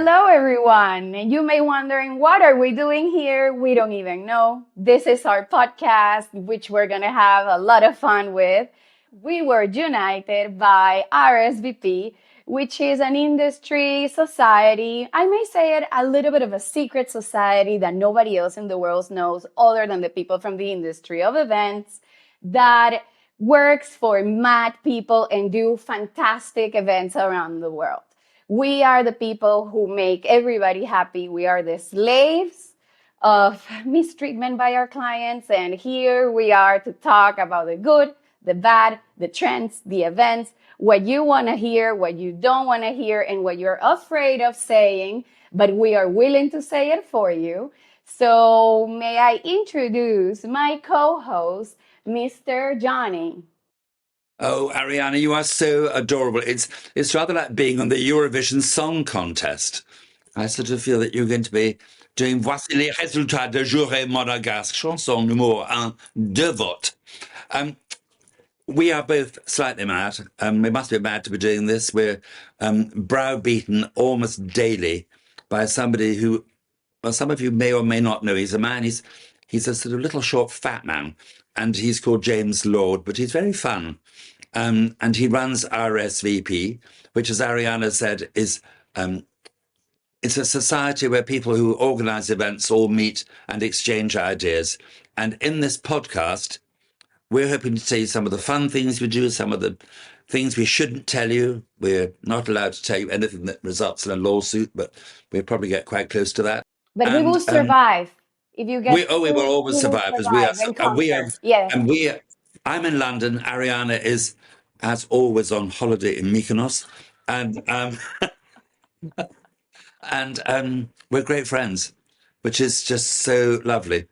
Hello, everyone. And you may wondering, what are we doing here? We don't even know. This is our podcast, which we're going to have a lot of fun with. We were united by RSVP, which is an industry society. I may say it a little bit of a secret society that nobody else in the world knows other than the people from the industry of events that works for mad people and do fantastic events around the world. We are the people who make everybody happy. We are the slaves of mistreatment by our clients. And here we are to talk about the good, the bad, the trends, the events, what you want to hear, what you don't want to hear, and what you're afraid of saying, but we are willing to say it for you. So may I introduce my co-host, Mr. Johnny. Oh, Arianna, you are so adorable. It's rather like being on the Eurovision Song Contest. I sort of feel that you're going to be doing Voici les résultats de juré monégasque, chanson numéro 1 de vote. We are both slightly mad. We must be mad to be doing this. We're browbeaten almost daily by somebody who, well, some of you may or may not know. He's a man. He's a sort of little short fat man, and he's called James Lord, but he's very fun. And he runs RSVP, which, as Arianna said, is it's a society where people who organize events all meet and exchange ideas. And in this podcast, we're hoping to tell you some of the fun things we do, some of the things we shouldn't tell you. We're not allowed to tell you anything that results in a lawsuit, but we'll probably get quite close to that. But we will survive. If you get we will always survive because I'm in London. Arianna is, as always, on holiday in Mykonos, and we're great friends, which is just so lovely.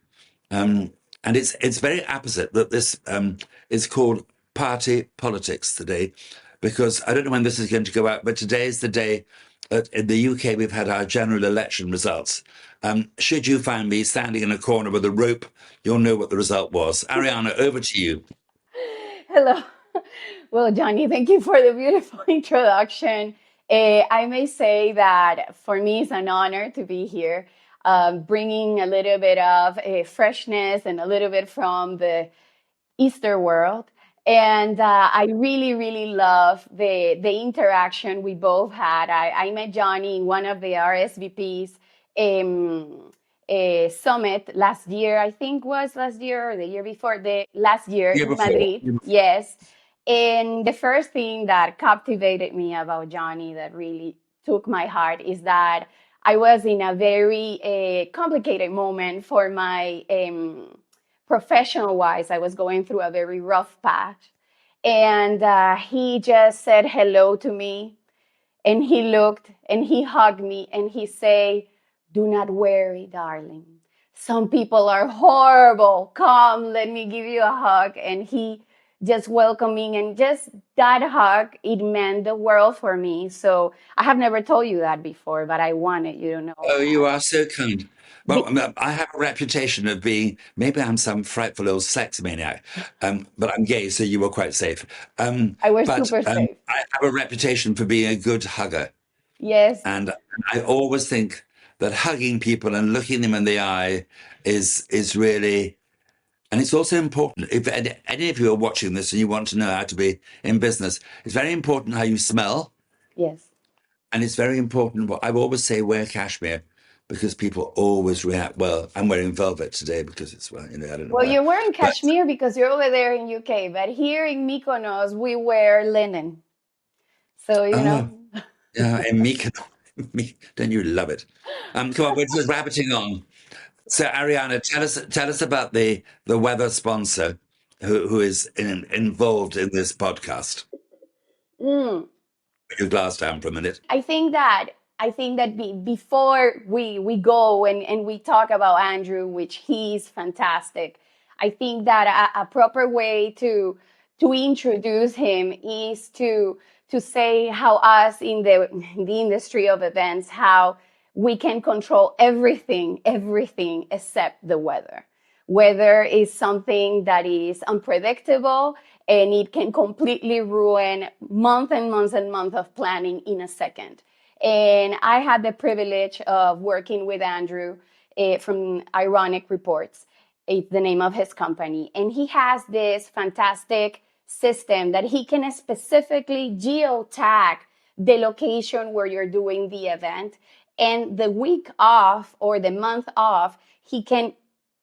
And it's very apposite that this is called party politics today, because I don't know when this is going to go out, but today is the day that in the UK we've had our general election results. Should you find me standing in a corner with a rope, you'll know what the result was. Arianna, over to you. Hello. Well, Johnny, thank you for the beautiful introduction. I may say that for me, it's an honor to be here, bringing a little bit of freshness and a little bit from the Easter world. And I really, really love the interaction we both had. I met Johnny in one of the RSVPs summit last year. I think was last year or the year before. The last year in Madrid. Yes. And the first thing that captivated me about Johnny that really took my heart is that I was in a very complicated moment for my professional wise. I was going through a very rough patch. And he just said hello to me. And he looked and he hugged me and he said, "Do not worry, darling. Some people are horrible. Come, let me give you a hug." And he just welcoming, and just that hug, it meant the world for me. So I have never told you that before, but I wanted you to know. Oh, you are so kind. Well, I have a reputation of being, maybe I'm some frightful old sex maniac, but I'm gay, so you were quite safe. I was super safe. I have a reputation for being a good hugger. Yes. And I always think that hugging people and looking them in the eye is really, and it's also important. If any of you are watching this and you want to know how to be in business, it's very important how you smell. Yes. And it's very important. I always say wear cashmere, because people always react. Well, I'm wearing velvet today because it's, well, I don't know. Well, you're wearing cashmere because you're over there in UK, but here in Mykonos, we wear linen. So, you know. Yeah, in Mykonos. Don't you love it? Come on, we're just rabbiting on. So, Arianna, tell us about the weather sponsor who is involved in this podcast. Put your glass down for a minute. I think that before we go and we talk about Andrew, which he's fantastic, I think that a proper way to introduce him is to say how us in the industry of events, how we can control everything except the weather. Weather is something that is unpredictable, and it can completely ruin months and months and months of planning in a second. And I had the privilege of working with Andrew from Ironic Reports. It's the name of his company. And he has this fantastic system that he can specifically geotag the location where you're doing the event. And the week off or the month off, he can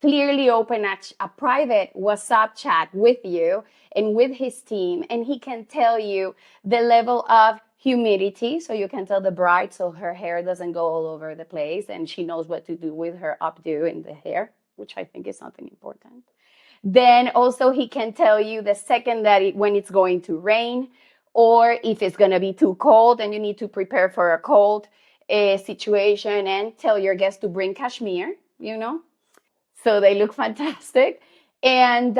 clearly open a private WhatsApp chat with you and with his team, and he can tell you the level of humidity, so you can tell the bride so her hair doesn't go all over the place and she knows what to do with her updo in the hair, which I think is something important. Then also he can tell you the second that when it's going to rain, or if it's going to be too cold and you need to prepare for a cold situation, and tell your guests to bring cashmere, so they look fantastic. And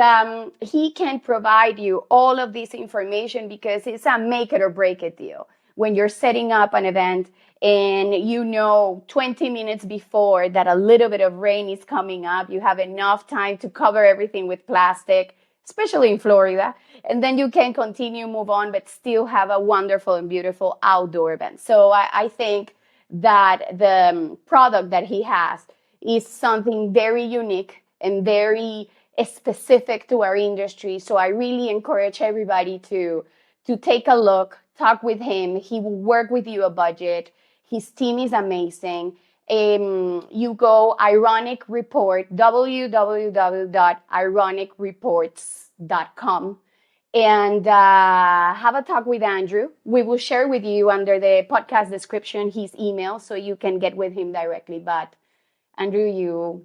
he can provide you all of this information because it's a make it or break it deal. When you're setting up an event and 20 minutes before that a little bit of rain is coming up, you have enough time to cover everything with plastic, especially in Florida. And then you can continue, move on, but still have a wonderful and beautiful outdoor event. So I think that the product that he has is something very unique and very specific to our industry. So I really encourage everybody to take a look, talk with him. He will work with you a budget. His team is amazing. You go Ironic Report, www.ironicreports.com, and have a talk with Andrew. We will share with you under the podcast description his email so you can get with him directly. But Andrew,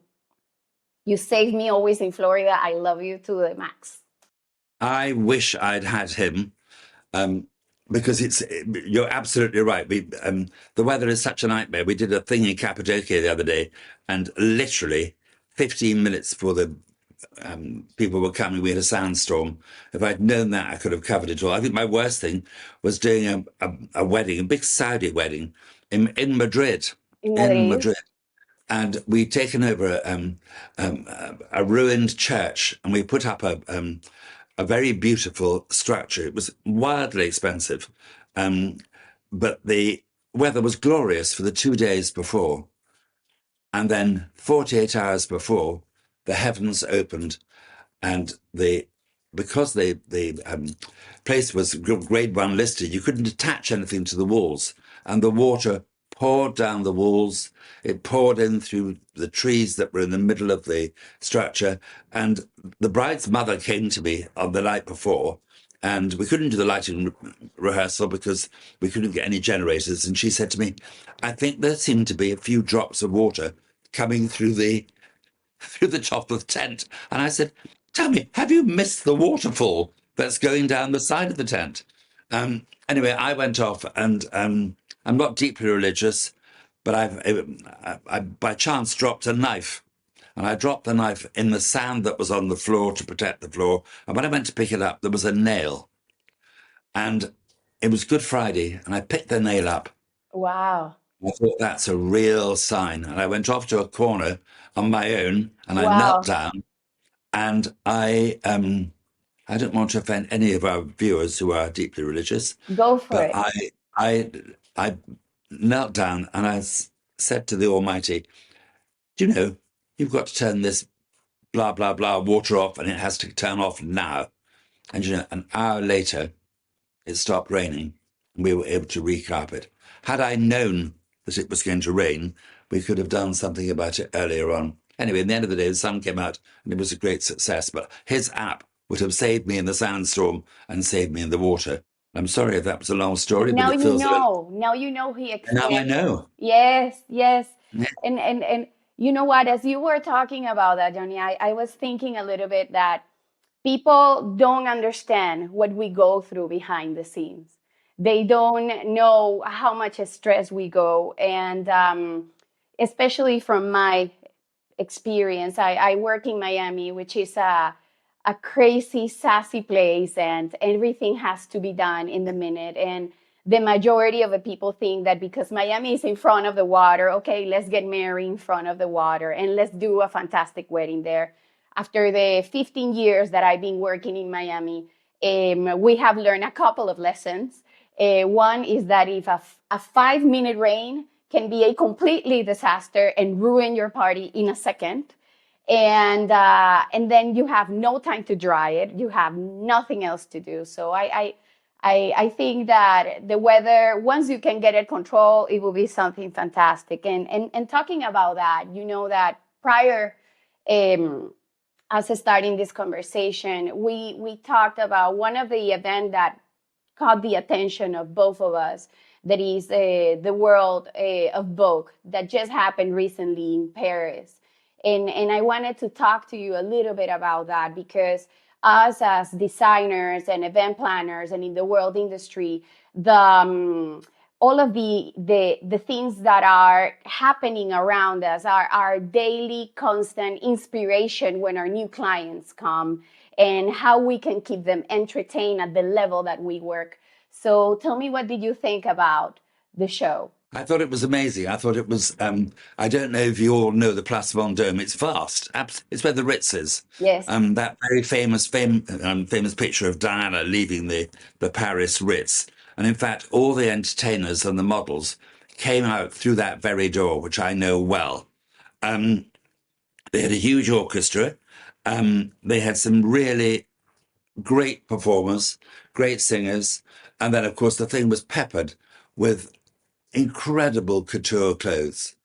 you saved me always in Florida. I love you to the max. I wish I'd had him. Because you're absolutely right. The weather is such a nightmare. We did a thing in Cappadocia the other day, and literally 15 minutes before the people were coming, we had a sandstorm. If I'd known that, I could have covered it all. I think my worst thing was doing a wedding, a big Saudi wedding in Madrid. In In Madrid. Madrid. And we'd taken over a ruined church, and we put up a very beautiful structure. It was wildly expensive, but the weather was glorious for the 2 days before. And then 48 hours before, the heavens opened, and because the place was grade 1 listed, you couldn't attach anything to the walls, and the water poured down the walls. It poured in through the trees that were in the middle of the structure. And the bride's mother came to me on the night before, and we couldn't do the lighting rehearsal because we couldn't get any generators. And she said to me, I think there seemed to be a few drops of water coming through the top of the tent. And I said, tell me, have you missed the waterfall that's going down the side of the tent? Anyway, I went off, and I'm not deeply religious, but I by chance dropped a knife. And I dropped the knife in the sand that was on the floor to protect the floor. And when I went to pick it up, there was a nail. And it was Good Friday, and I picked the nail up. Wow. I thought, that's a real sign. And I went off to a corner on my own, and I Wow. knelt down, and I don't want to offend any of our viewers who are deeply religious, Go for but it. I knelt down, and I said to the Almighty, do you know, you've got to turn this blah, blah, blah water off, and it has to turn off now. And an hour later, it stopped raining, and we were able to recarpet. Had I known that it was going to rain, we could have done something about it earlier on. Anyway, in the end of the day, the sun came out, and it was a great success. But his app would have saved me in the sandstorm and saved me in the water. I'm sorry if that was a long story, but Now it you feels a little. know. Now you know he Now I explained. know. Yes, yes. Yeah. And you know what? As you were talking about that, Johnny, I was thinking a little bit that people don't understand what we go through behind the scenes. They don't know how much stress we go. And especially from my experience, I work in Miami, which is a crazy, sassy place, and everything has to be done in the minute. And the majority of the people think that because Miami is in front of the water, okay, let's get married in front of the water and let's do a fantastic wedding there. After the 15 years that I've been working in Miami, we have learned a couple of lessons. One is that if a 5 minute rain can be a completely disaster and ruin your party in a second, and then you have no time to dry it. You have nothing else to do. So I think that the weather, once you can get it control, it will be something fantastic. And talking about that, you know that prior us starting this conversation, we talked about one of the events that caught the attention of both of us. That is the world of Vogue that just happened recently in Paris. And I wanted to talk to you a little bit about that because us as designers and event planners and in the world industry, the all of the things that are happening around us are our daily constant inspiration when our new clients come and how we can keep them entertained at the level that we work. So tell me, what did you think about the show? I thought it was amazing. I thought it was. I don't know if you all know the Place Vendôme. It's vast. It's where the Ritz is. Yes. That very famous picture of Diana leaving the Paris Ritz. And in fact, all the entertainers and the models came out through that very door, which I know well. They had a huge orchestra. They had some really great performers, great singers, and then of course the thing was peppered with incredible couture clothes.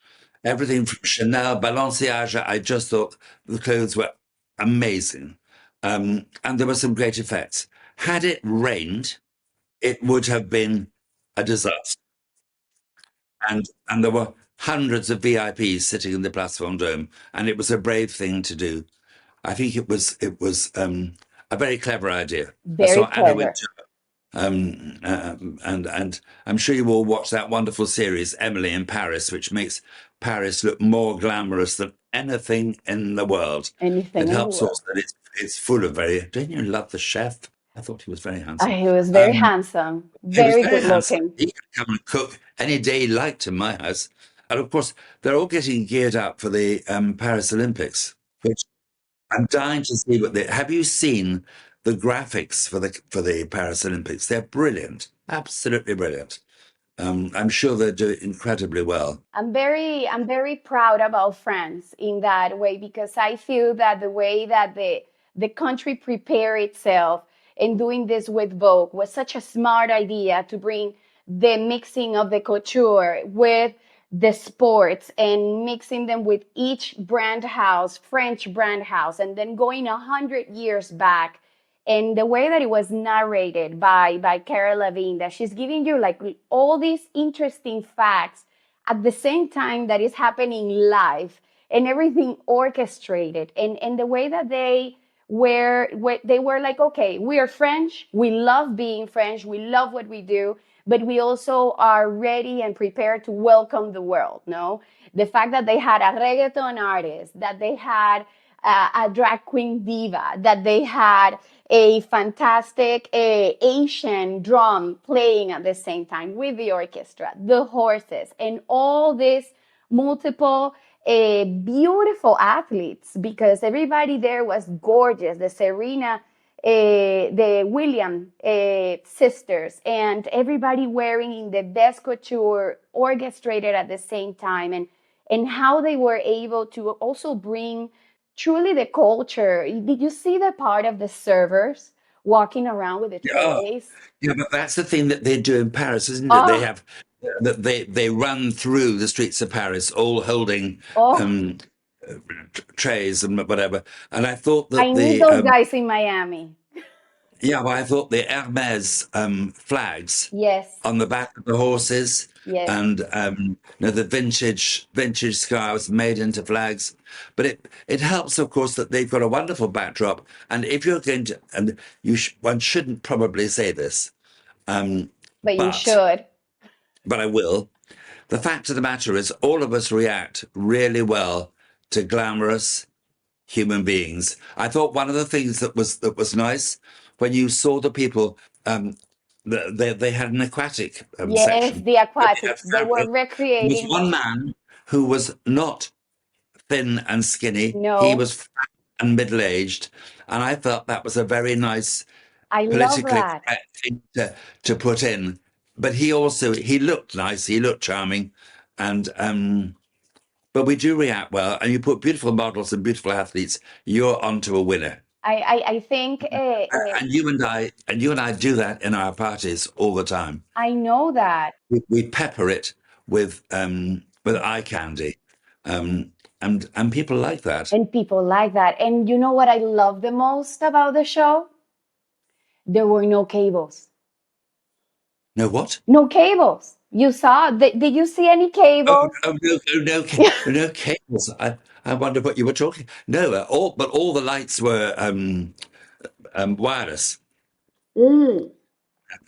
Everything from Chanel, Balenciaga. I just thought the clothes were amazing. And there were some great effects. Had it rained, it would have been a disaster. And there were hundreds of VIPs sitting in the Place Vendôme, and it was a brave thing to do. I think it was a very clever idea. I Very saw Anna clever. Wintour, and I'm sure you all watched that wonderful series Emily in Paris, which makes Paris look more glamorous than anything in the world. It Anything in the helps world. also that it's full of very. Don't you love the chef? I thought he was very handsome. He was very Um, handsome, he was very very good handsome. looking. He could come and cook any day he liked in my house. And of course, they're all getting geared up for the Paris Olympics, which I'm dying to see what they have. You seen the graphics for the Paris Olympics? They're brilliant, absolutely brilliant. I'm sure they'll do it incredibly well. I'm very proud about France in that way because I feel that the way that the country prepared itself in doing this with Vogue was such a smart idea to bring the mixing of the couture with the sports and mixing them with each brand house, French brand house, and then going 100 years back. And the way that it was narrated by Cara Levine, that she's giving you like all these interesting facts at the same time that is happening live and everything orchestrated, and the way that they were like, okay, we are French, we love being French, we love what we do, but we also are ready and prepared to welcome the world. No, the fact that they had a reggaeton artist, that they had a drag queen diva, that they had a fantastic Asian drum playing at the same time with the orchestra, the horses, and all these multiple beautiful athletes, because everybody there was gorgeous. The Serena, the William sisters, and everybody wearing in the best couture, orchestrated at the same time, and how they were able to also bring truly the culture. Did you see the part of the servers walking around with the Yeah, trays? yeah, but that's the thing that they do in Paris, isn't it? They Oh, have that they run through the streets of Paris, all holding oh, um, trays and whatever. And I thought I that need those guys in Miami. well, I thought the Hermes flags Yes, on the back of the horses yes. and the vintage scarves made into flags. But it helps, of course, that they've got a wonderful backdrop. And if you're going to, and one shouldn't probably say this, But you but should. but I will. The fact of the matter is, all of us react really well to glamorous human beings. I thought one of the things that was nice when you saw the people. They had an aquatic Yes, section the where they had aquatics. They were fabulous. There was recreating. one man who was not thin and skinny. He No, was fat and middle-aged, and I felt that was a very nice I love politically that. correct thing to put in. but he looked nice, he looked charming, and but we do react well. And you put beautiful models and beautiful athletes, you're onto a winner. I think And you and I do that in our parties all the time. I know that. We pepper it with eye candy, and people like that. And people like that. And you know what I love the most about the show? There were no cables. No what? No cables. You saw? Did you see any Oh, cables? oh no, no cables. I wonder what you were talking. No, all the lights were wireless. Mm.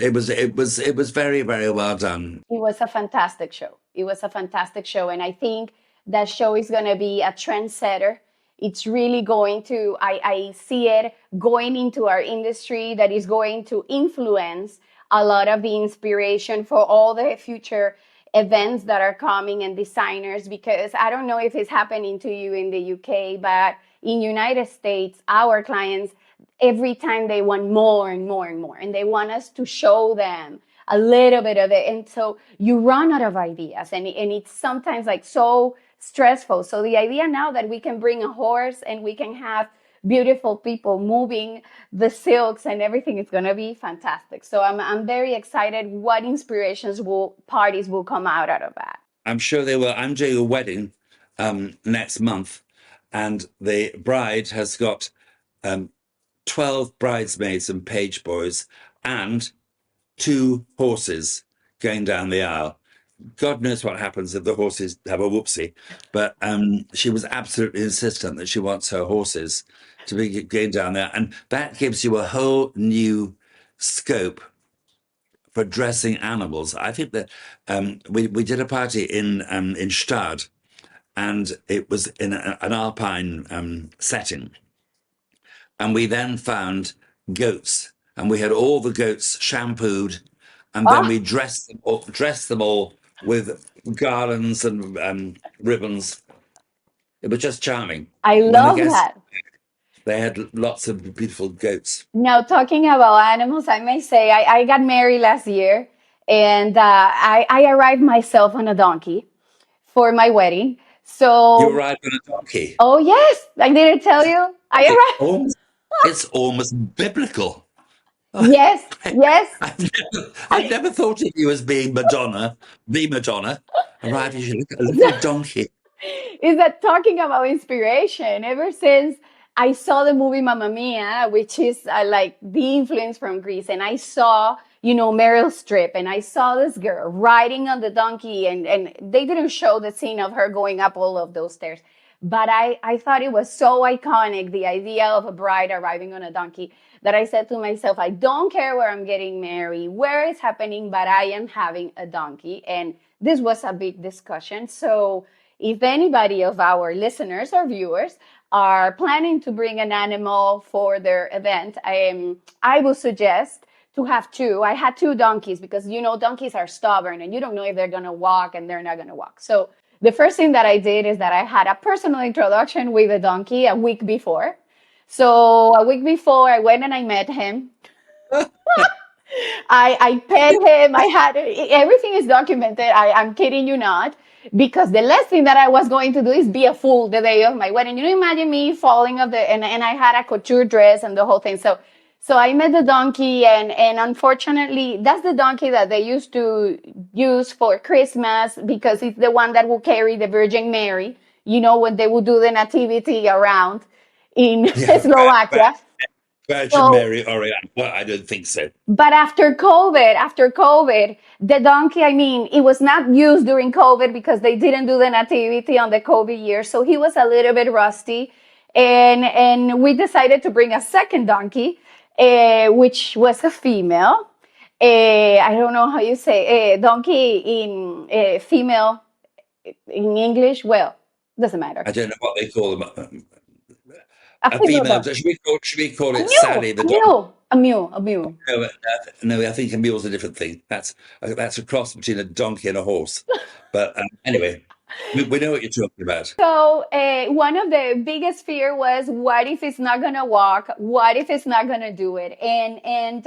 It was very, very well done. It was a fantastic show. It was a fantastic show. And I think that show is going to be a trendsetter. It's really going to, I see it going into our industry that is going to influence a lot of the inspiration for all the future events that are coming and designers. Because I don't know if it's happening to you in the UK, but in United States, our clients, every time they want more and more and more, and they want us to show them a little bit of it. And so you run out of ideas, and it's sometimes like so stressful. So the idea now that we can bring a horse and we can have beautiful people moving the silks and everything is going to be fantastic. So I'm very excited what parties will come out of that. I'm sure they will. I'm doing a wedding next month, and the bride has got 12 bridesmaids and page boys and 2 horses going down the aisle. God knows what happens if the horses have a whoopsie, but she was absolutely insistent that she wants her horses to be going down there, and that gives you a whole new scope for dressing animals. I think that we did a party in Stade, and it was in an alpine setting, and we then found goats, and we had all the goats shampooed, and then Oh, we dressed them all with garlands and ribbons. It was just charming. I When the love guests, that. they had lots of beautiful goats. Now, talking about animals, I may say I got married last year, and I arrived myself on a donkey for my wedding. You So, arrived on a donkey. oh yes, I didn't tell you. I It's arrived. almost, it's almost biblical. Oh, Yes, I, yes. I've never thought of you as being Madonna, the Madonna. Arrived as a little donkey. Is that talking about inspiration? Ever since I saw the movie Mamma Mia, which is like the influence from Greece, and I saw, Meryl Streep, and I saw this girl riding on the donkey, and they didn't show the scene of her going up all of those stairs. But I thought it was so iconic, the idea of a bride arriving on a donkey, that I said to myself, I don't care where I'm getting married, where it's happening, but I am having a donkey. And this was a big discussion. So if anybody of our listeners or viewers are planning to bring an animal for their event, I will suggest to have 2. I had 2 donkeys because, donkeys are stubborn and you don't know if they're going to walk and they're not going to walk. So the first thing that I did is that I had a personal introduction with a donkey a week before. So a week before I went and I met him. I pet him. I had everything is documented. I'm kidding you not, because the last thing that I was going to do is be a fool the day of my wedding. Imagine me falling off and I had a couture dress and the whole thing. So I met the donkey, and unfortunately, that's the donkey that they used to use for Christmas because it's the one that will carry the Virgin Mary. When they will do the nativity around in Yeah, Slovakia. Virgin So Mary Arianna. Well, I don't think so. but after COVID, the donkey, I mean, it was not used during COVID because they didn't do the nativity on the COVID year. So he was a little bit rusty. And we decided to bring a second donkey, which was a female. I don't know how you say donkey in female in English. Well, doesn't matter. I don't know what they call them. A A female female. donkey. Should we call A it mule, Sally the a donkey? mule, a mule, a mule. No, I think a mule's a different thing. That's a cross between a donkey and a horse. But anyway, we know what you're talking about. So one of the biggest fear was, what if it's not gonna walk? What if it's not gonna do it? And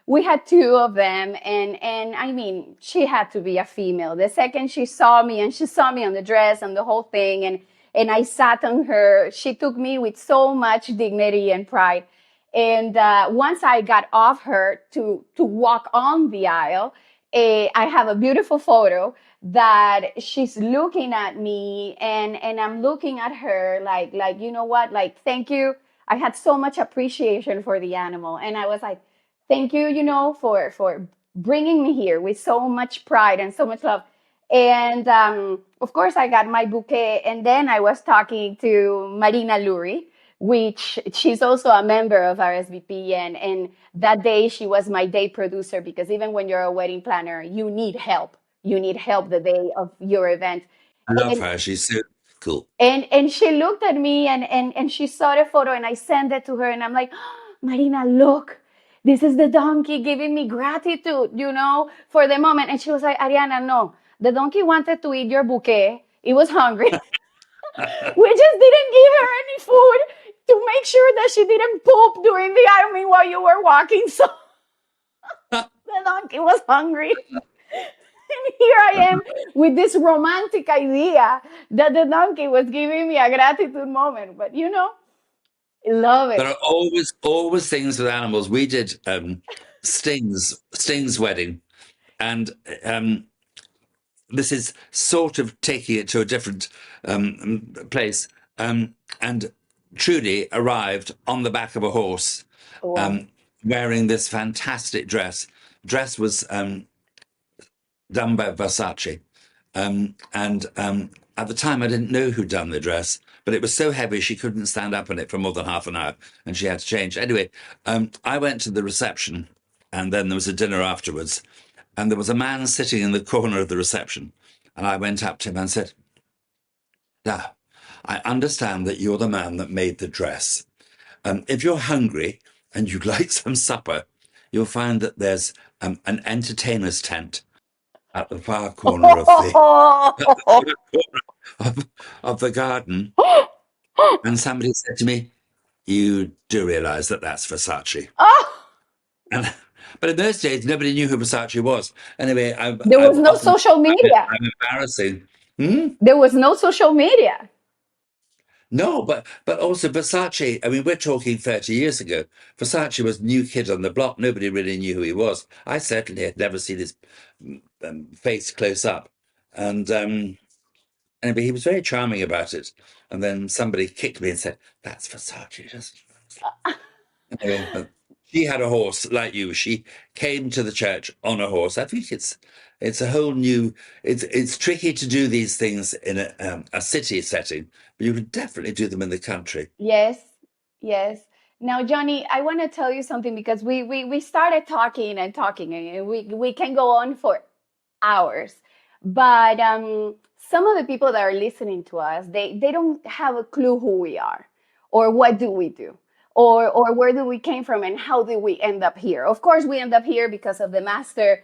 we had two of them, and I mean, she had to be a female. The second she saw me, and she saw me on the dress and the whole thing, and I sat on her. She took me with so much dignity and pride. And once I got off her to walk on the aisle, I have a beautiful photo that she's looking at me, and I'm looking at her like you know what, like thank you. I had so much appreciation for the animal, and I was like, thank you, for bringing me here with so much pride and so much love. And of course, I got my bouquet, and then I was talking to Marina Luri, which she's also a member of RSVP, and that day she was my day producer, because even when you're a wedding planner, you need help. You need help the day of your event. I love And her. She's so cool. and she looked at me, and she saw the photo, and I sent it to her, and I'm like, oh, Marina, look, this is the donkey giving me gratitude, for the moment. And she was like, Arianna, no, the donkey wanted to eat your bouquet. It was hungry. We just didn't give her any food to make sure that she didn't poop during the ironing while you were walking. So the donkey was hungry. And here I am with this romantic idea that the donkey was giving me a gratitude moment. But love There it. are always things with animals. We did Sting's wedding, and this is sort of taking it to a different place. And Trudy arrived on the back of a horse, Wow. um, wearing this fantastic dress. Dress was done by Versace. And at the time, I didn't know who'd done the dress, but it was so heavy she couldn't stand up in it for more than half an hour, and she had to change. Anyway, I went to the reception, and then there was a dinner afterwards, and there was a man sitting in the corner of the reception, and I went up to him and said, "Now, I understand that you're the man that made the dress. If you're hungry and you'd like some supper, you'll find that there's an entertainer's tent at the far corner of the of, of the garden." And somebody said to me, "You do realize that that's Versace?" Oh, And but in those days, nobody knew who Versace was. Anyway, there was I've no often social media. I'm embarrassing. Hmm? There was no social media. No, but also Versace. I mean, we're talking 30 years ago. Versace was new kid on the block. Nobody really knew who he was. I certainly had never seen his face close up, and anyway, he was very charming about it. And then somebody kicked me and said, "That's Versace." Just anyway, she had a horse like you. She came to the church on a horse. I think it's a whole new. It's tricky to do these things in a city setting, but you can definitely do them in the country. Yes, yes. Now, Johnny, I want to tell you something, because we started talking and talking, and we can go on for hours. But some of the people that are listening to us, they don't have a clue who we are, or what do we do, or where do we came from, and how did we end up here. Of course, we end up here because of the master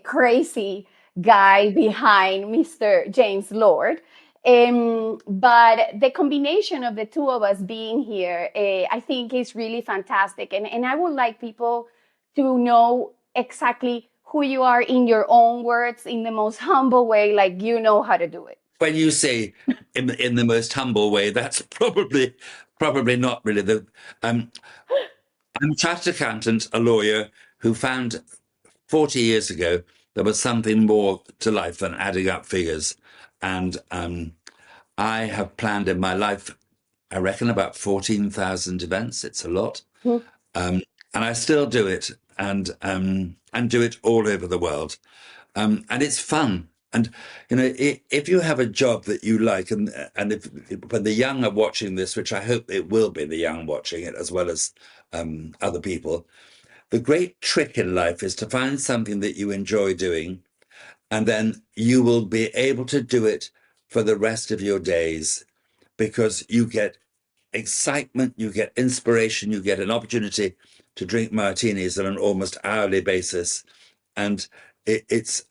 crazy guy behind Mr. James Lord. But the combination of the two of us being here, I think is really fantastic. And I would like people to know exactly who you are in your own words, in the most humble way, like you know how to do it. When you say in the most humble way, that's probably not really the. Um, I'm a chartered accountant, a lawyer who found 40 years ago there was something more to life than adding up figures, and I have planned in my life, I reckon, about 14,000 events. It's a lot. Hmm. And I still do it, and do it all over the world. And it's fun. And if you have a job that you like, and if when the young are watching this, which I hope it will be the young watching it as well as other people, the great trick in life is to find something that you enjoy doing, and then you will be able to do it for the rest of your days, because you get excitement, you get inspiration, you get an opportunity to drink martinis on an almost hourly basis, and it's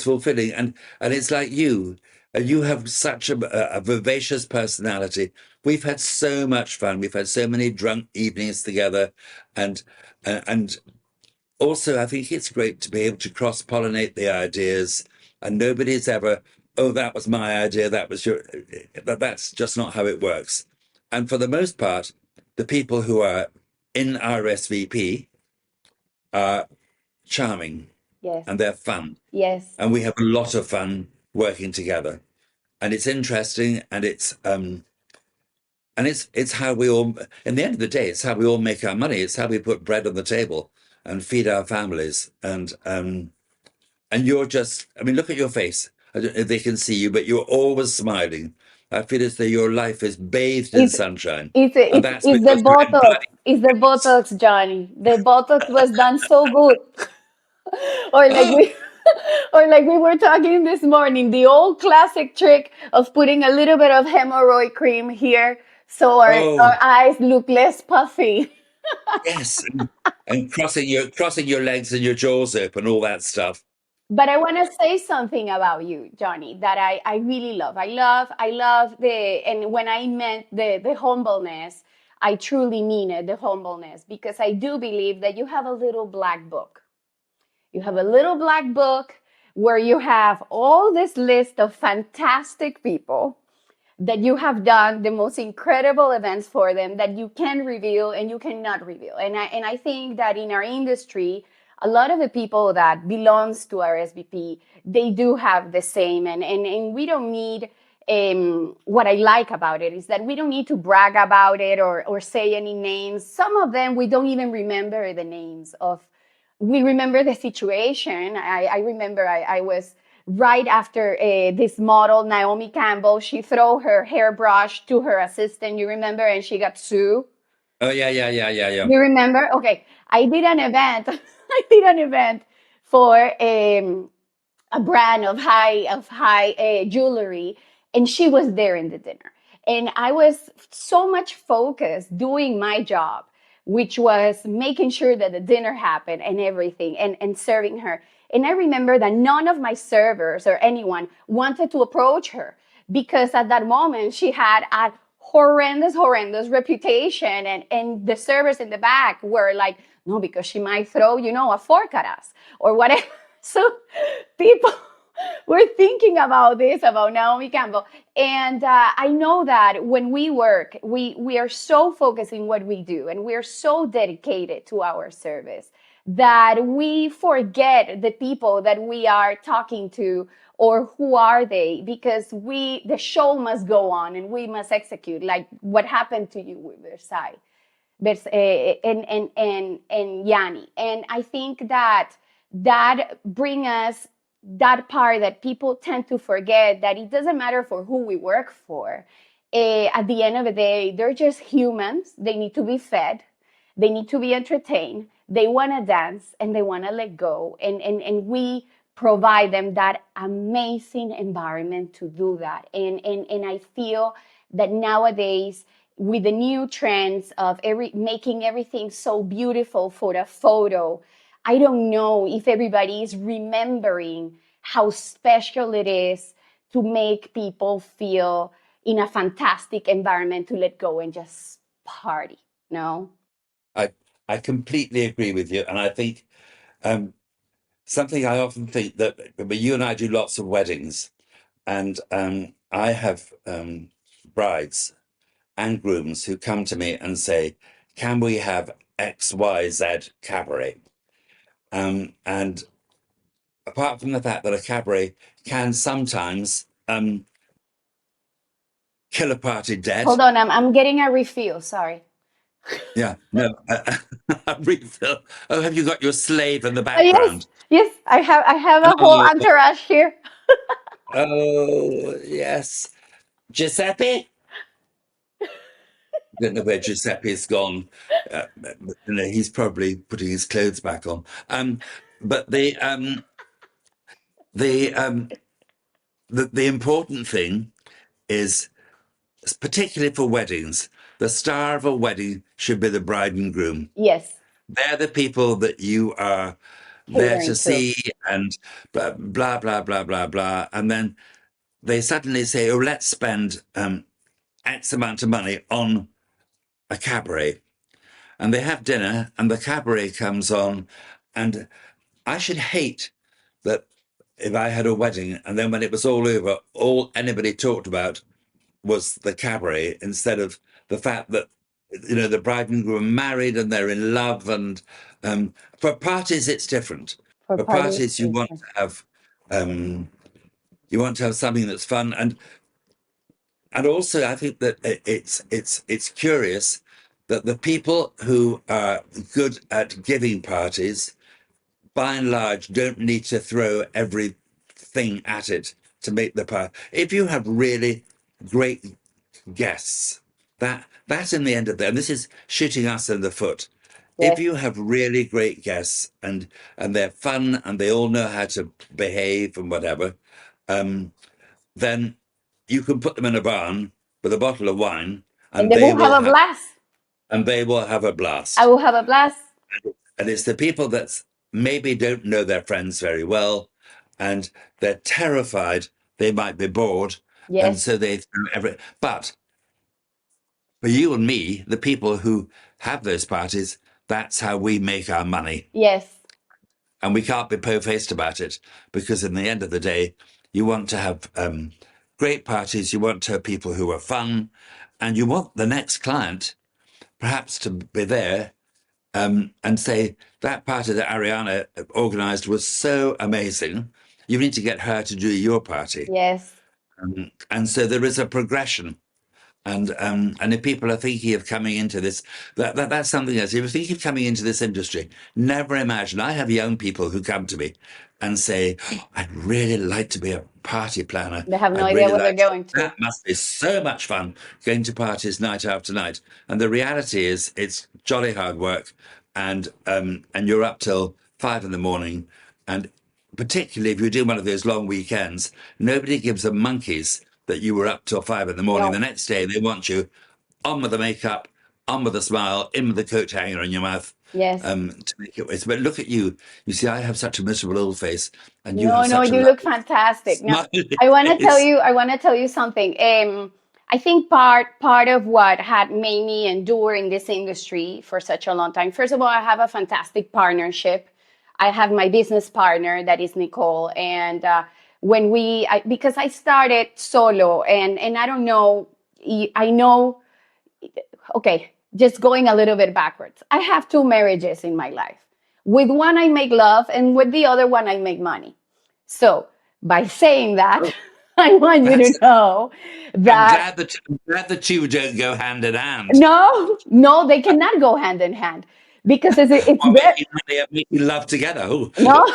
fulfilling, and it's like you. You have such a vivacious personality. We've had so much fun. We've had so many drunk evenings together, and and also, I think it's great to be able to cross-pollinate the ideas, and nobody's ever, oh, that was my idea, that was your, that's just not how it works. And for the most part, the people who are in RSVP are charming Yes. and they're fun. Yes. And we have a lot of fun working together. And it's interesting and it's how we all, in the end of the day, it's how we all make our money. It's how we put bread on the table and feed our families. And you're just, I mean, look at your face. I don't know if they can see you, but you're always smiling. I feel as though your life is bathed in It's sunshine. it's And it's that's it's the because you're Botox. embodying It's the grace. Botox, Johnny. The Botox was done so good. Or like Oh, we or like we were talking this morning, the old classic trick of putting a little bit of hemorrhoid cream here so our oh, eyes look less puffy. yes. And crossing your legs and your jaws open, all that stuff. But I want to say something about you, Johnny, that I really love. I love the, and when I meant the humbleness, I truly mean it, the humbleness, because I do believe that you have a little black book. You have a little black book where you have all this list of fantastic people that you have done the most incredible events for them that you can reveal and you cannot reveal. And I think that in our industry, a lot of the people that belongs to our SVP, they do have the same. And we don't need, what I like about it is that we don't need to brag about it or say any names. Some of them, we don't even remember the names of. We remember the situation. I remember I was right after this model, Naomi Campbell. She threw her hairbrush to her assistant, you remember, and she got sued. Oh, yeah, yeah, yeah, yeah, yeah. You remember? Okay, I did an event. I did an event for a brand of high jewelry, and she was there in the dinner, and I was so much focused doing my job, which was making sure that the dinner happened and everything, and serving her. And I remember that none of my servers or anyone wanted to approach her because at that moment she had a horrendous reputation, and the servers in the back were like, no, because she might throw, a fork at us or whatever. So people were thinking about this, about Naomi Campbell. And I know that when we work, we are so focused in what we do and we're so dedicated to our service that we forget the people that we are talking to, or who are they, because the show must go on and we must execute, like what happened to you with Versailles and Yanni. And I think that bring us that part that people tend to forget, that it doesn't matter for who we work for. At the end of the day, they're just humans. They need to be fed. They need to be entertained. They want to dance and they want to let go. And we provide them that amazing environment to do that. And I feel that nowadays, with the new trends of making everything so beautiful for a photo, I don't know if everybody is remembering how special it is to make people feel in a fantastic environment to let go and just party. No? I I completely agree with you. And I think um, something I often think that but you and I do lots of weddings, and I have brides and grooms who come to me and say, "Can we have XYZ cabaret?" And apart from the fact that a cabaret can sometimes kill a party dead, Hold on, I'm getting a refill. Sorry. yeah, no, refill. Oh, have you got your slave in the Yes, background? yes, I have a whole Oh, entourage here. oh, yes, Giuseppe. I don't know where Giuseppe's gone. He's probably putting his clothes back on. But the um, the important thing is, particularly for weddings, the star of a wedding should be the bride and groom. Yes, They're the people that you are there to catering to. see, and blah blah blah blah blah. And then they suddenly say, "Oh, let's spend X amount of money on a cabaret." And they have dinner, and the cabaret comes on, And I should hate that if I had a wedding and then when it was all over, all anybody talked about was the cabaret instead of the fact that the bride and groom are married and they're in love. And for parties, it's different. For For parties, parties, um, you want to have something that's fun, and also I think that it's curious that the people who are good at giving parties, by and large, don't need to throw everything at it to make the party. If you have really great guests, that's in the end of the, and this is shooting us in the foot. If yes, you have really great guests and they're fun and they all know how to behave and whatever, then you can put them in a barn with a bottle of wine and and they they will have will a have blast. a I blast. will have a blast. And it's the people that maybe don't know their friends very well and they're terrified they might be bored. And Yes, so they throw but for you and me, the people who have those parties, that's how we make our money. yes, And we can't be po-faced about it because in the end of the day, you want to have great parties, you want to have people who are fun, and you want the next client perhaps to be there and say, that party that Arianna organized was so amazing. You need to get her to do your party. yes. And so there is a progression. And if people are thinking of coming into this, that's something else. If you're thinking of coming into this industry, never imagine. I have young people who come to me and say, "Oh, I'd really like to be a party planner. They have no I'd idea really what they're like to. going to. That must be so much fun going to parties night after night." And the reality is, it's jolly hard work, and you're up till 5 in the morning, and particularly if you're doing one of those long weekends, nobody gives a monkeys that you were up till 5 in the morning. The No, next day, they want you on with the makeup, on with the smile, in with the coat hanger in your mouth yes. to make it worse. But look at you. You see, I have such a miserable old face, and you No, have no, such a you look lovely, fantastic. Now, smiley I want to tell face. you, I want to tell you something. I think part of what had made me endure in this industry for such a long time. First of all, I have a fantastic partnership. I have my business partner that is Nicole, and because I started solo, and I don't know, I know. Okay, just going a little bit backwards. I have two marriages in my life. With one, I make love, and with the other one, I make money. So, by saying that, Oh, I want you to that's. know I'm that glad that you don't go hand in hand. no, no, they cannot go hand in hand because it's Or very, making love together. Oh, no,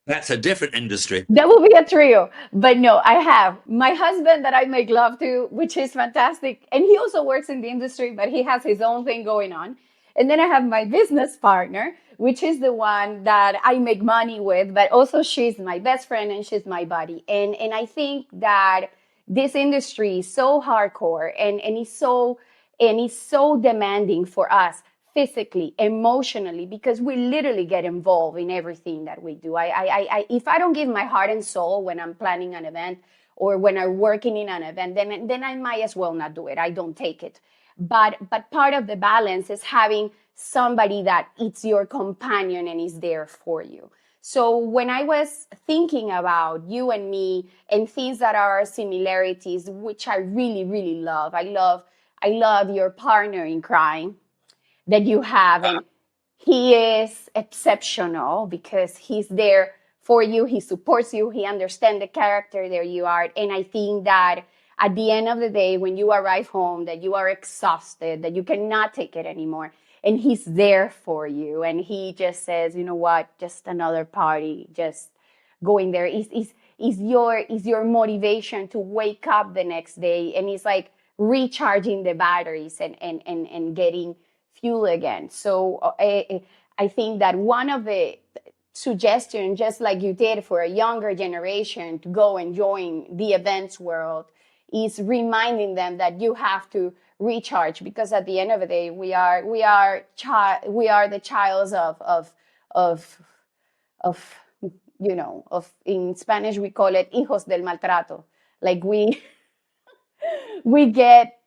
that's a different industry. that will be a trio. But no, I have my husband that I make love to, which is fantastic. And he also works in the industry, but he has his own thing going on. And then I have my business partner, which is the one that I make money with, but also she's my best friend and she's my buddy. And I think that this industry is so hardcore and it's so demanding for us physically, emotionally, because we literally get involved in everything that we do. If I don't give my heart and soul when I'm planning an event or when I'm working in an event, then I might as well not do it. I don't take it. But part of the balance is having somebody that it's your companion and is there for you. So when I was thinking about you and me and things that are similarities, which I really, really love, I love your partner in crime that you have, and he is exceptional because he's there for you, he supports you, he understands the character that you are. And I think that at the end of the day, when you arrive home, that you are exhausted, that you cannot take it anymore, and he's there for you, and he just says, you know what, just another party, just going there is your motivation to wake up the next day, and it's like recharging the batteries and getting fuel again. So I think that one of the suggestions, just like you did for a younger generation to go and join the events world, is reminding them that you have to recharge, because at the end of the day, we are the childs of of of, in Spanish we call it hijos del maltrato. Like we get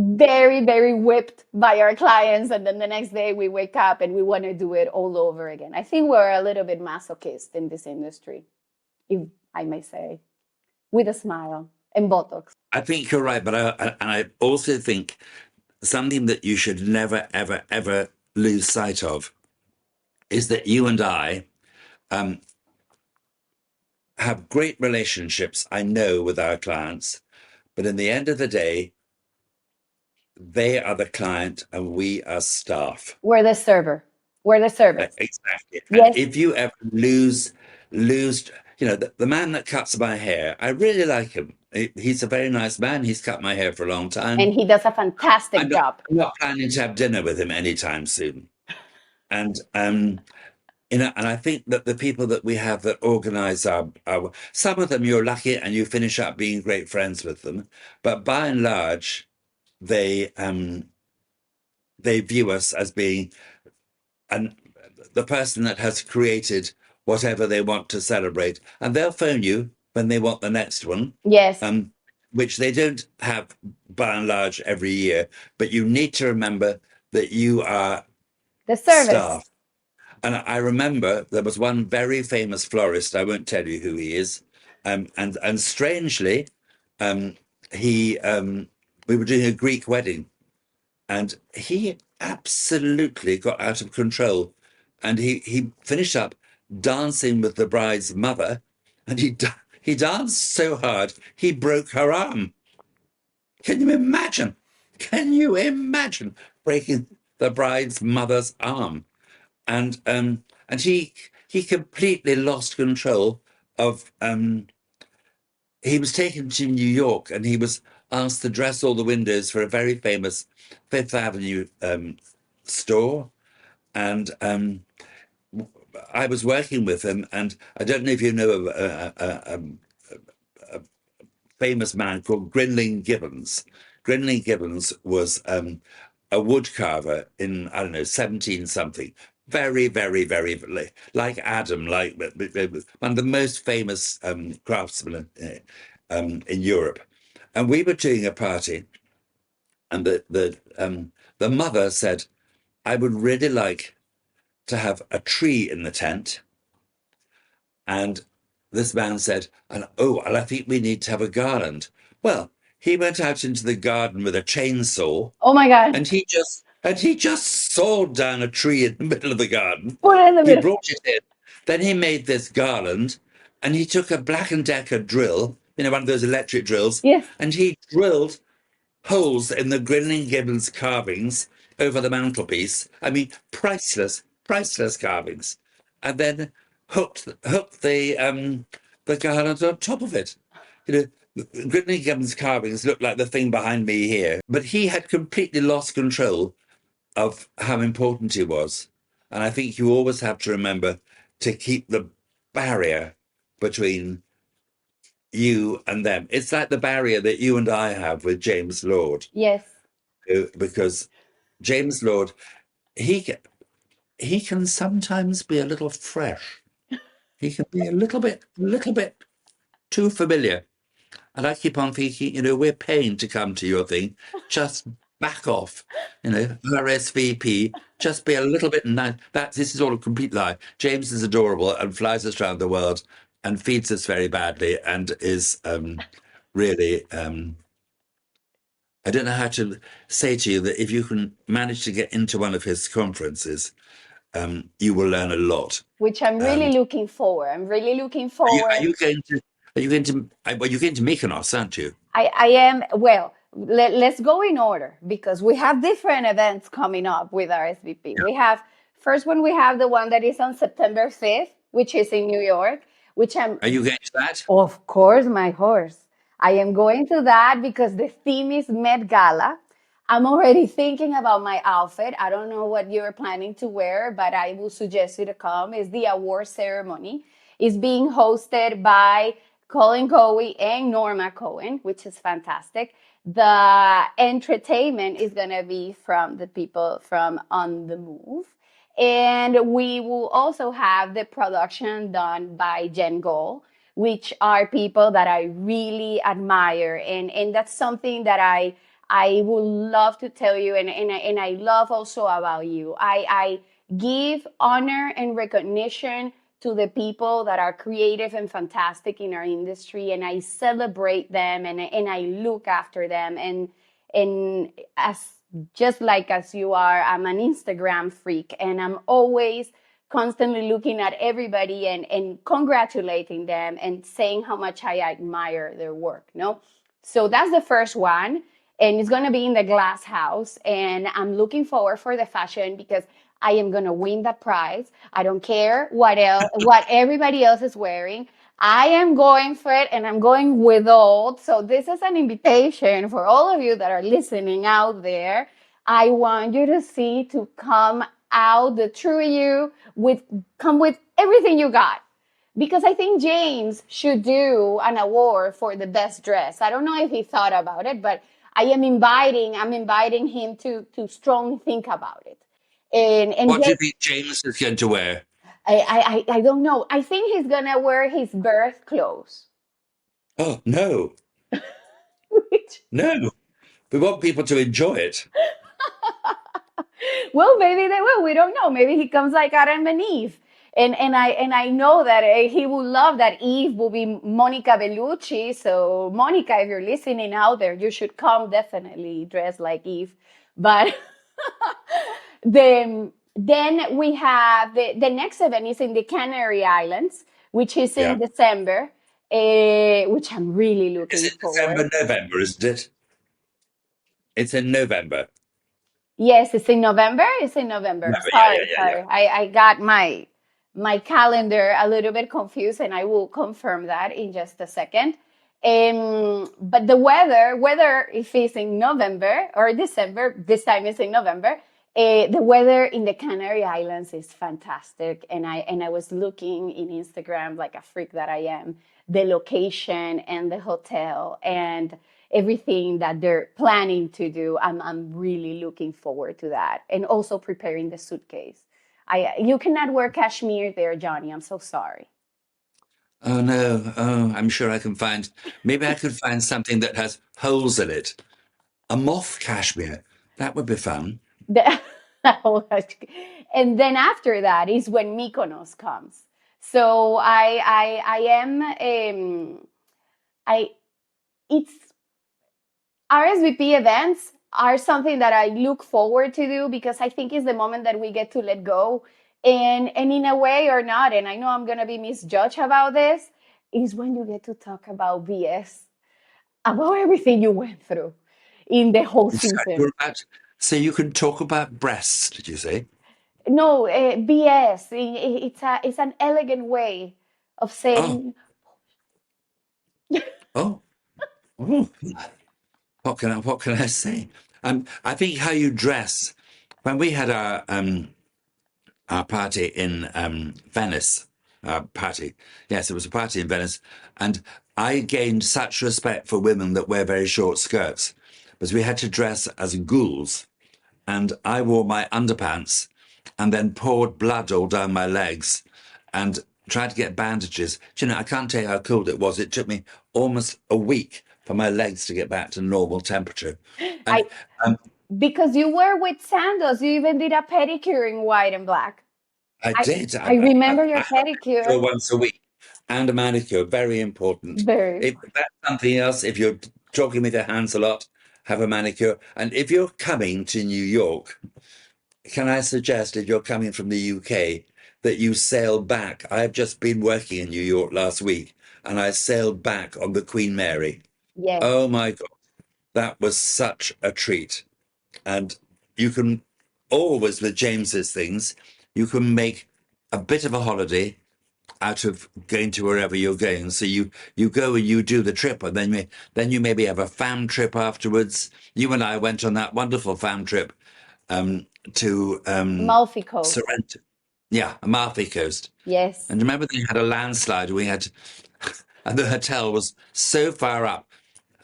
very, very whipped by our clients. And then the next day we wake up and we want to do it all over again. I think we're a little bit masochist in this industry, if I may say, with a smile and Botox. I think you're right, but I also think something that you should never, ever, ever lose sight of is that you and I have great relationships, I know, with our clients, but in the end of the day, they are the client and we are staff. We're the server. We're the service. Exactly. And Yes. if you ever lose, the man that cuts my hair, I really like him. He's a very nice man. He's cut my hair for a long time. And he does a fantastic job. I'm not planning to have dinner with him anytime soon. And and I think that the people that we have that organize our some of them you're lucky and you finish up being great friends with them, but by and large, they view us as being the person that has created whatever they want to celebrate, and they'll phone you when they want the next one. Yes. Which they don't have by and large every year, but you need to remember that you are the service. Staff. And I remember there was one very famous florist, I won't tell you who he is, and strangely, we were doing a Greek wedding, and he absolutely got out of control, and he finished up dancing with the bride's mother, and he danced so hard he broke her arm. Can you imagine? Can you imagine breaking the bride's mother's arm? And he completely lost control of. He was taken to New York, and he was asked to dress all the windows for a very famous Fifth Avenue store, and I was working with him, and I don't know if you know a famous man called Grinling Gibbons. Grinling Gibbons was a wood carver in, I don't know, 17 something. Very, very, very, like Adam, like one of the most famous craftsmen in Europe. And we were doing a party, and the mother said, I would really like to have a tree in the tent. And this man said, well, I think we need to have a garland. Well, he went out into the garden with a chainsaw. Oh my God. And he just sawed down a tree in the middle of the garden. Put it in the middle. He brought it in. Then he made this garland, and he took a Black & Decker drill, one of those electric drills. Yes. And he drilled holes in the Grinling Gibbons carvings over the mantelpiece. I mean, priceless carvings. And then hooked the garland on top of it. Grinling Gibbons carvings look like the thing behind me here, but he had completely lost control of how important he was. And I think you always have to remember to keep the barrier between you and them. It's like the barrier that you and I have with James Lord. Yes. Because James Lord, he can sometimes be a little fresh. He can be a little bit too familiar. And I keep on thinking, we're paying to come to your thing. Just back off. RSVP, just be a little bit nice. This is all a complete lie. James is adorable and flies us around the world and feeds us very badly and is really, I don't know how to say to you that if you can manage to get into one of his conferences, you will learn a lot. Which I'm really looking forward. I'm really looking forward. Are you going to Mykonos, aren't you? I am. Well, let's go in order because we have different events coming up with RSVP. Yeah. We have the one that is on September 5th, which is in New York, Are you going to that? Of course, my horse. I am going to that because the theme is Met Gala. I'm already thinking about my outfit. I don't know what you're planning to wear, but I will suggest you to come. It's the award ceremony. It's being hosted by Colin Cowie and Norma Cohen, which is fantastic. The entertainment is going to be from the people from On the Move. And we will also have the production done by Jen Gold, which are people that I really admire. And that's something that I I would love to tell you, and I love also about you. I give honor and recognition to the people that are creative and fantastic in our industry, and I celebrate them, and I look after them. And as just like as you are, I'm an Instagram freak, and I'm always constantly looking at everybody and congratulating them and saying how much I admire their work. No, so that's the first one, and it's going to be in the glass house, and I'm looking forward for the fashion because I am going to win that prize. I don't care what everybody else is wearing. I am going for it, and I'm going with all. So this is an invitation for all of you that are listening out there. I want you to see to come out the true you come with everything you got. Because I think James should do an award for the best dress. I don't know if he thought about it, but I'm inviting him to strongly think about it. And What do you think James is going to wear? I don't know. I think he's gonna wear his birth clothes. Oh, no, Which, no. We want people to enjoy it. well, maybe they will. We don't know. Maybe he comes like Adam and Eve. And I know that he would love that Eve will be Monica Bellucci. So Monica, if you're listening out there, you should come definitely dressed like Eve. But then we have the next event is in the Canary Islands, which is Yeah. in December, which I'm really looking Is it forward. December, November, isn't it? It's in November. Yes, it's in November. It's in November. November, yeah, Sorry, yeah, yeah, sorry. I got my calendar a little bit confused, and I will confirm that in just a second. But the whether if it's in November or December, this time it's in November. The weather in the Canary Islands is fantastic, and I was looking in Instagram like a freak that I am, the location and the hotel and everything that they're planning to do. I'm really looking forward to that, and also preparing the suitcase. You cannot wear cashmere there, Johnny. I'm so sorry. Oh, no. Oh, I'm sure I can find, maybe I could find something that has holes in it. A moth cashmere. That would be fun. The- and then after that is when Mykonos comes. So I am I it's RSVP events are something that I look forward to do because I think it's the moment that we get to let go. And in a way or not, and I know I'm gonna be misjudged about this, is when you get to talk about BS, about everything you went through in the whole So season. you're about, so you can talk about breasts, did you say? No, BS. It's an elegant way of Oh, saying oh, oh. What can I say? I think how you dress. When we had our party in Venice, party, yes, it was a party in Venice, and I gained such respect for women that wear very short skirts, because we had to dress as ghouls, and I wore my underpants, and then poured blood all down my legs, and tried to get bandages. Do you know, I can't tell you how cold it was. It took me almost a week for my legs to get back to normal temperature. And I because you were with sandals. You even did a pedicure in white and black. I I did. I remember I your have a pedicure pedicure. once a week and a manicure, very important. Very. If that's something else, if you're talking with your hands a lot, have a manicure. And if you're coming to New York, can I suggest if you're coming from the UK that you sail back? I've just been working in New York last week and I sailed back on the Queen Mary. Yes. Oh my God, that was such a treat. And you can always, with James's things, you can make a bit of a holiday out of going to wherever you're going. So you go and you do the trip, and then you maybe have a fam trip afterwards. You and I went on that wonderful fam trip to Amalfi Coast. Sorrento, yeah, Amalfi Coast. Yes. And remember, they had a landslide. And the hotel was so far up.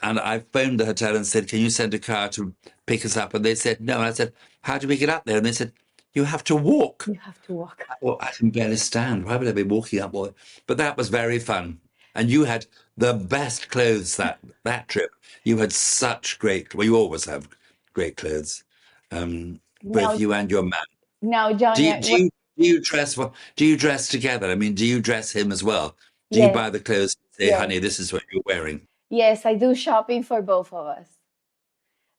And I phoned the hotel and said, "Can you send a car to pick us up?" And they said, "No." And I said, "How do we get up there?" And they said, "You have to walk." You have to walk. Well, I can barely stand. Why would I be walking up? But that was very fun. And you had the best clothes that trip. You had such great. Well, you always have great clothes, both Now, you and your man. now, Do Johnny, you do you do you dress well? Do you dress together? I mean, do you dress him as well? Do you yes, buy the clothes? Say, yes, honey, this is what you're wearing. yes, I do shopping for both of us.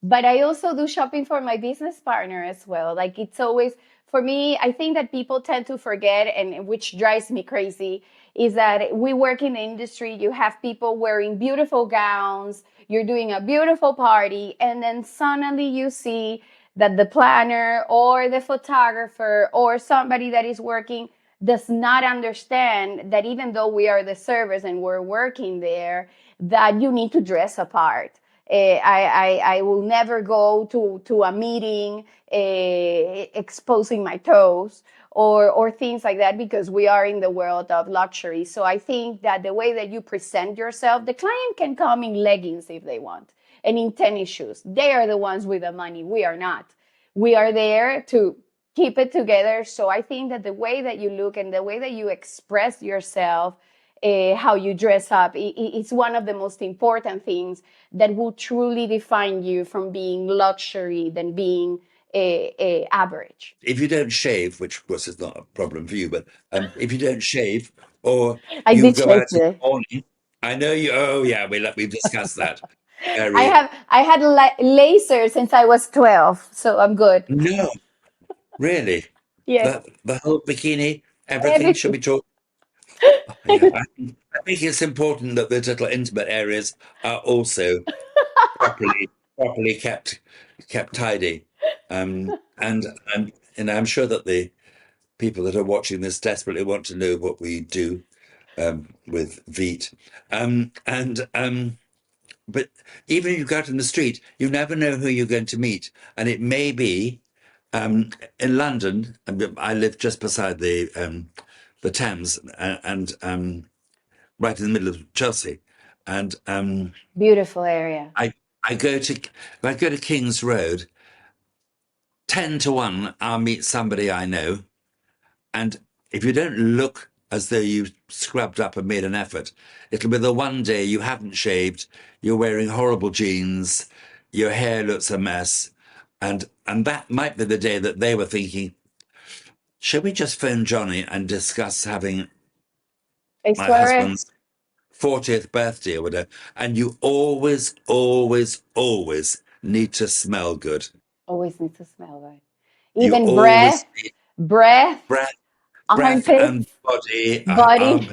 But I also do shopping for my business partner as well. Like it's always for me, I think that people tend to forget, and which drives me crazy, is that we work in the industry. You have people wearing beautiful gowns, you're doing a beautiful party, and then suddenly you see that the planner or the photographer or somebody that is working does not understand that even though we are the servers and we're working there, that you need to dress apart. I will never go to a meeting exposing my toes or things like that because we are in the world of luxury. So I think that the way that you present yourself, the client can come in leggings if they want and in tennis shoes. They are the ones with the money. We are not. We are there to keep it together. So I think that the way that you look and the way that you express yourself, how you dress up, it's one of the most important things that will truly define you from being luxury than being average. If you don't shave, which of course is not a problem for you, but if you don't shave or I you did go shave out in today. the morning, I know you. Oh yeah, we've discussed that. I Very have I had laser since I was 12, so I'm good. no, really. Yes, The whole bikini, everything should be everything. talked. Yeah, I think it's important that the little intimate areas are also properly kept tidy. And I'm sure that the people that are watching this desperately want to know what we do with Veet. And but even if you go out in the street, you never know who you're going to meet, and it may be in London. I live just beside the Thames, and right in the middle of Chelsea, and Beautiful area. I I go to if I go to King's Road, 10 to 1, I'll meet somebody I know. And if you don't look as though you've scrubbed up and made an effort, it'll be the one day you haven't shaved, you're wearing horrible jeans, your hair looks a mess, and that might be the day that they were thinking, shall we just phone Johnny and discuss having I my swear, husband's 40th birthday or whatever? And you always, always, always need to smell good. always need to smell good. You Even always need breath, breath, breath and armpits, body. body.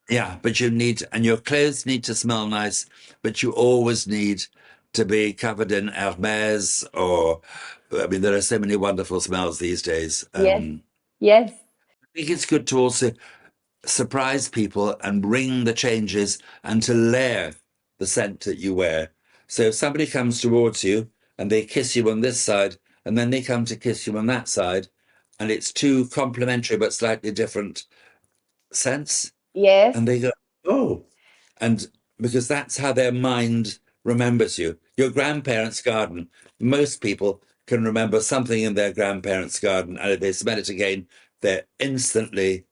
Yeah, but you need, and your clothes need to smell nice, but you always need to be covered in Hermes or, I mean, there are so many wonderful smells these days. Yes, yes, I think it's good to also surprise people and bring the changes and to layer the scent that you wear. So if somebody comes towards you and they kiss you on this side, and then they come to kiss you on that side, and it's two complementary but slightly different scents, yes, and they go, oh, and because that's how their mind remembers you. Your grandparents' garden, most people can remember something in their grandparents' garden, and if they smell it again, they're instantly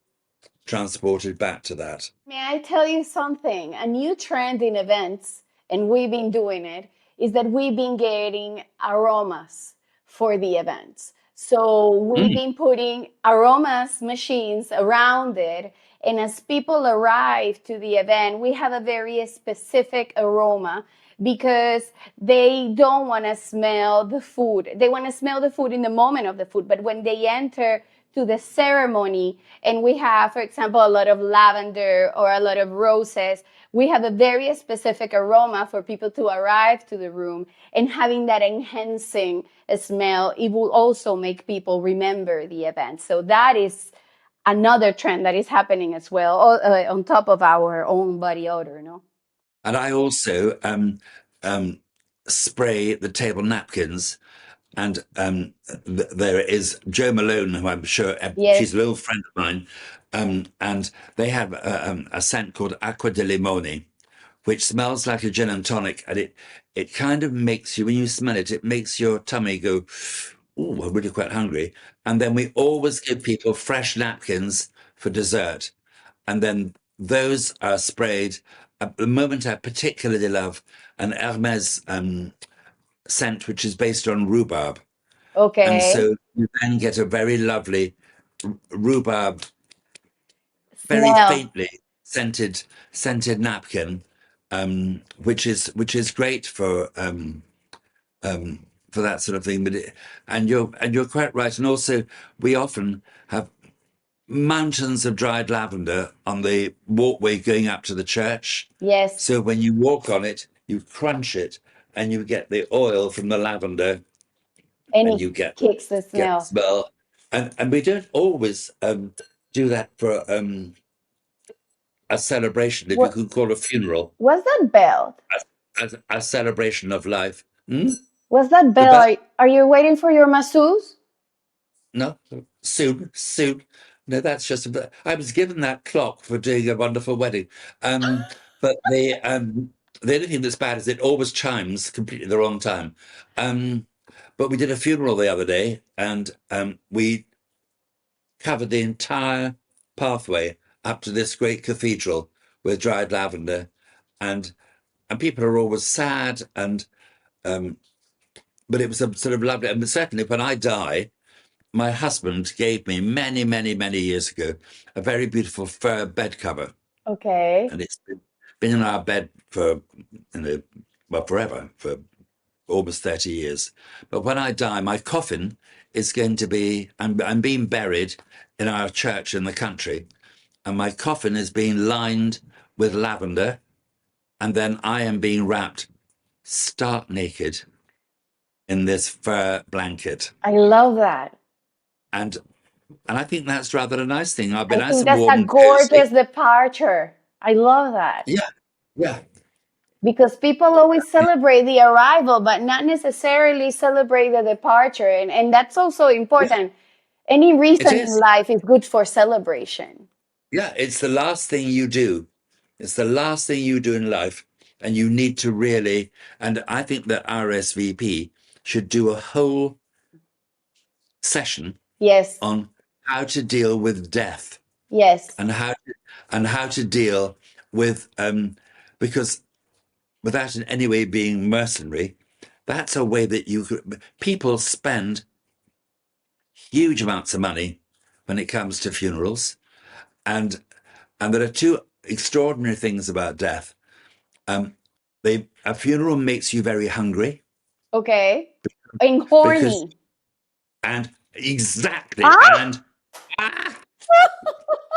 transported back to that. May I tell you something? A new trend in events, and we've been doing it, is that we've been getting aromas for the events. So we've Mm. been putting aromas machines around it. And as people arrive to the event, we have a very specific aroma because they don't want to smell the food. They want to smell the food in the moment of the food. But when they enter to the ceremony and we have, for example, a lot of lavender or a lot of roses, we have a very specific aroma for people to arrive to the room, and having that enhancing smell, it will also make people remember the event. So that is another trend that is happening as well, on top of our own body odor, no? And I also um, spray the table napkins. And there is Joe Malone, who I'm sure Yes, she's a little friend of mine, and they have a scent called Acqua di Limone, which smells like a gin and tonic, and it kind of makes you, when you smell it, it makes your tummy go, "Oh, I'm really quite hungry." And then we always give people fresh napkins for dessert, and then those are sprayed at the moment, I particularly love an Hermes scent, which is based on rhubarb. And Okay. so you then get a very lovely rhubarb, very Smell. faintly scented napkin, which is great for that sort of thing. And you're quite right. And also, we often have mountains of dried lavender on the walkway going up to the church. Yes. So when you walk on it, you crunch it, and you get the oil from the lavender, And and it you get kicks the get the smell. smell. And we don't always do that for a celebration, if you What could call a funeral was that bell? a celebration of life. Was that The bell? bell? Are you waiting for your masseuse? No, soon. No, that's just. I was given that clock for doing a wonderful wedding. But the only thing that's bad is it always chimes completely the wrong time. But we did a funeral the other day, and we covered the entire pathway up to this great cathedral with dried lavender, and people are always sad, and but it was a sort of lovely. And certainly, when I die, my husband gave me many, many, many years ago a very beautiful fur bed cover, Okay. and it's been in our bed for well, forever, for almost 30 years. But when I die, my coffin is going to be. I'm being buried in our church in the country, and my coffin is being lined with lavender, and then I am being wrapped stark naked in this fur blanket. I love that. And I think that's rather a nice thing. I'll be I nice think and that's warm a and cozy. gorgeous departure. I love that. Yeah, yeah, Because people always celebrate the arrival, but not necessarily celebrate the departure. And that's also yeah. important. Any It reason in is. life is good for celebration. Yeah, it's the last thing you do. It's the last thing you do in life, and you need to really. And I think that RSVP should do a whole session Yes, on how to deal with death, yes, and how to deal with because without in any way being mercenary, that's a way that people spend huge amounts of money when it comes to funerals, and there are two extraordinary things about death. Um, a funeral makes you very hungry okay. And because, horny. and exactly, Ah, and ah,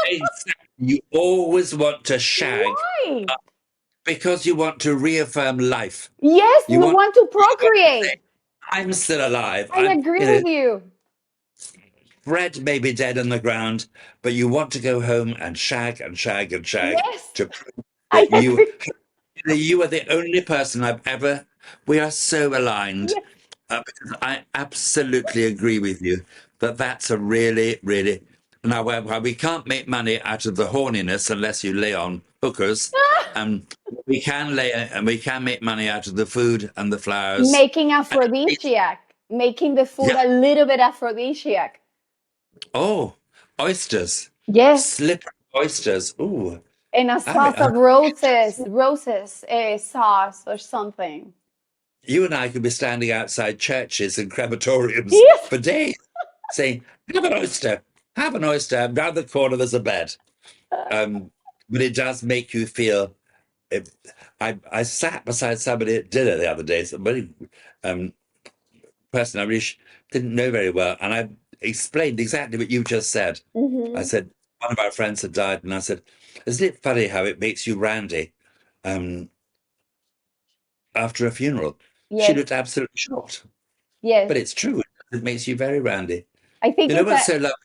exactly, you always want to shag why? because you want to reaffirm life. Yes, You we want, want to you want to say, procreate. I'm still alive. I agree with you. Fred may be dead on the ground, but you want to go home and shag and shag and shag Yes, to prove I that agree. you are the only person I've ever. We are so aligned. Yes, Because I absolutely agree with you that that's a really, really. Now, while we can't make money out of the horniness unless you lay on hookers, um, we can make money out of the food and the flowers. making aphrodisiac, making the food Yeah. a little bit aphrodisiac. Oh, oysters, Yes, slippery oysters. Ooh, and a I mean, sauce of roses sauce or something. you and I could be standing outside churches and crematoriums Yes. for days saying, "Have an oyster, have an oyster." Round the corner, there's a bed. Um, but it does make you feel. It, I sat beside somebody at dinner the other day, somebody person I really didn't know very well, and I explained exactly what you just said. I Hmm. said one of our friends had died, and I said, "Isn't it funny how it makes you randy um, after a funeral?" She Yes, looked absolutely shocked, yes. but it's true. It makes you very randy. I think You know it's what's a so lovely?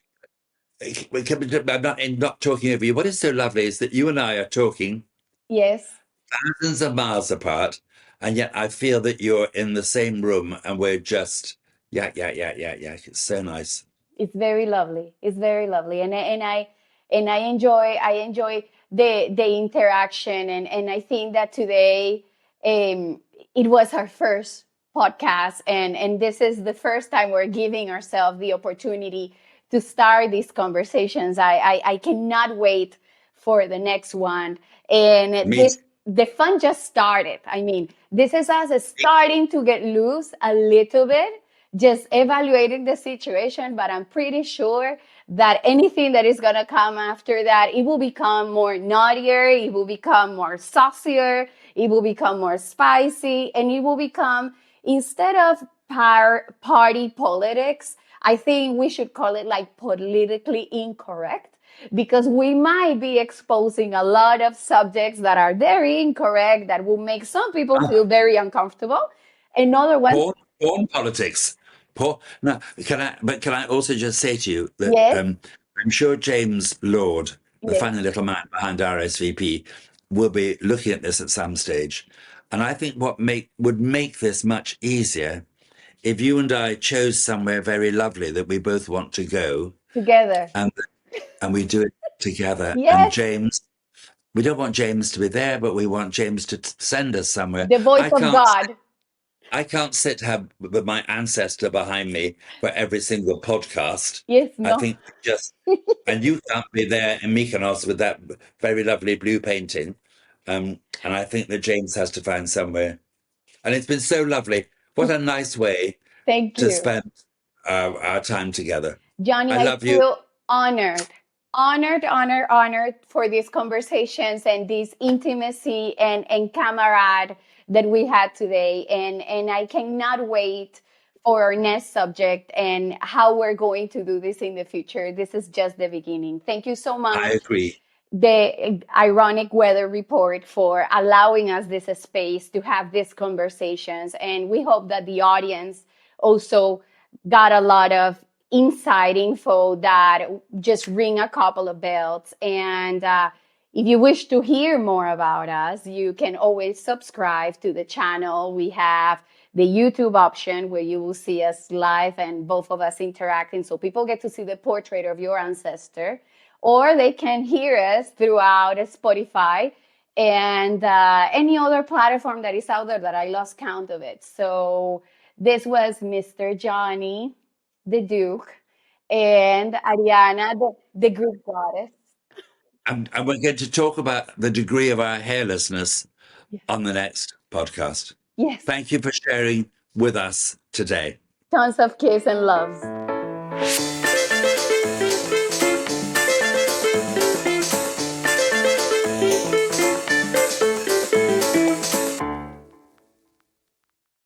I'm not talking over you. What is so lovely is that you and I are talking yes. thousands of miles apart, and yet I feel that you're in the same room, and we're just yeah. It's so nice. It's very lovely. It's very lovely, and I enjoy the interaction, and I think that today it was our first podcast, and this is the first time we're giving ourselves the opportunity to start these conversations. I cannot wait for the next one, and Me this too. the fun just started. I mean, this is us starting to get loose a little bit, just evaluating the situation, but I'm pretty sure that anything that is going to come after that, it will become more naughtier, it will become more saucier, it will become more spicy, and it will become, instead of party politics, I think we should call it like politically incorrect, because we might be exposing a lot of subjects that are very incorrect, that will make some people feel very uncomfortable, and other ones, Porn politics. No, can I also just say to you that yes, I'm sure James Lord, the yes, funny little man behind RSVP, will be looking at this at some stage. And I think what would make this much easier if you and I chose somewhere very lovely that we both want to go, together. and we do it together. And Yes, James, we don't want James to be there, but we want James to send us somewhere. the voice I of can't God. I can't sit have with my ancestor behind me for every single podcast. Yes, I no. think just, and you can't be there in Mykonos with that very lovely blue painting. And I think that James has to find somewhere. And it's been so lovely. What a nice way Thank to you. spend our time together. Johnny, I I love you. feel honored, honored for these conversations and this intimacy and camarade that we had today. And I cannot wait for our next subject and how we're going to do this in the future. This is just the beginning. Thank you so I much, agree. the ironic weather report, for allowing us this space to have these conversations. And we hope that the audience also got a lot of inside info that just ring a couple of bells. And if you wish to hear more about us, you can always subscribe to the channel. We have the YouTube option where you will see us live and both of us interacting, so people get to see the portrait of your ancestor, or they can hear us throughout Spotify and any other platform that is out there that I lost count of it. So this was Mr. Johnny, the Duke, and Arianna, the Greek goddess. And we're going to talk about the degree of our hairlessness Yes. on the next podcast. Yes. Thank you for sharing with us today. Tons of kiss and loves.